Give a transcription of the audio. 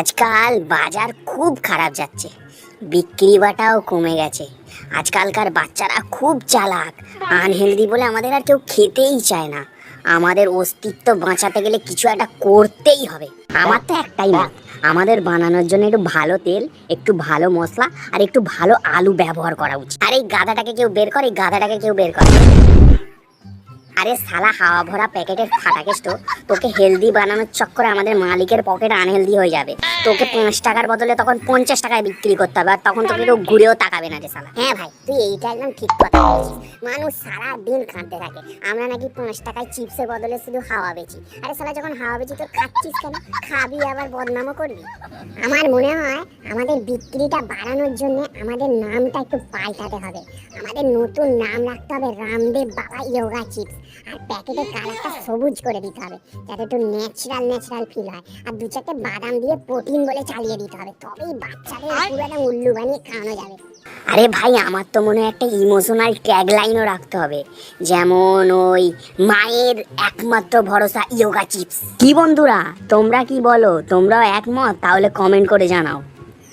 আজকাল বাজার খুব খারাপ যাচ্ছে, বিক্রি বাটাও কমে গেছে। আজকালকার বাচ্চারা খুব চালাক, আনহেলদি বলে আমাদের আর কেউ খেতেই চায় না। আমাদের অস্তিত্ব বাঁচাতে গেলে কিছু একটা করতেই হবে। আমার তো একটাই মত, আমাদের বানানোর জন্য একটু ভালো তেল, একটু ভালো মশলা আর একটু ভালো আলু ব্যবহার করা উচিত। আর এই গাধাটাকে কেউ বের করে, এই গাধাটাকে কেউ বের করে। আরে শালা হাওয়া ভরা প্যাকেটের ফাটাকেষ্ট, তোকে হেলদি বানানোর চক্করে আমাদের মালিকের পকেট আনহেলদি হয়ে যাবে। তোকে 5 টাকার বদলে তখন 50 টাকায় বিক্রি করতে হবে, আর তখন তোকে কেউ ঘুরেও তাকাবে না রে শালা। হ্যাঁ ভাই, তুই এইটা একদম ঠিক কথা বলেছিস। মানুষ সারা দিন খাটতে থাকে, আমরা নাকি 5 টাকায় চিপসের বদলে শুধু হাওয়া বেচি। আরে শালা, যখন হাওয়া বেচি তো খাচ্ছিস কেন? খাবি আবার বদনামও করবি। আমার মনে হয় আমাদের বিক্রিটা বাড়ানোর জন্য আমাদের নামটা একটু পাল্টাতে হবে। আমাদের নতুন নাম রাখতে হবে রামদেব বাবা ইয়োগা চিপস। আর প্যাকেটের কালারটা সবুজ করে দিতে হবে, যাতে একটু ন্যাচারাল ফিল হয়। আর 2-4টে বাদাম দিয়ে প্রোটিন বলে চালিয়ে দিতে হবে, তবেই বাচ্চাদের পুরো একদম উল্লু বানিয়ে খাওয়ানো যাবে। আরে ভাই, আমার তো মনে হয় একটা ইমোশনাল ট্যাগলাইনও রাখতে হবে, যেমন ওই মায়ের একমাত্র ভরসা ইয়োগা চিপস। কি বন্ধুরা, তোমরা কি বলো? তোমরাও একমত? তাহলে কমেন্ট করে জানাও।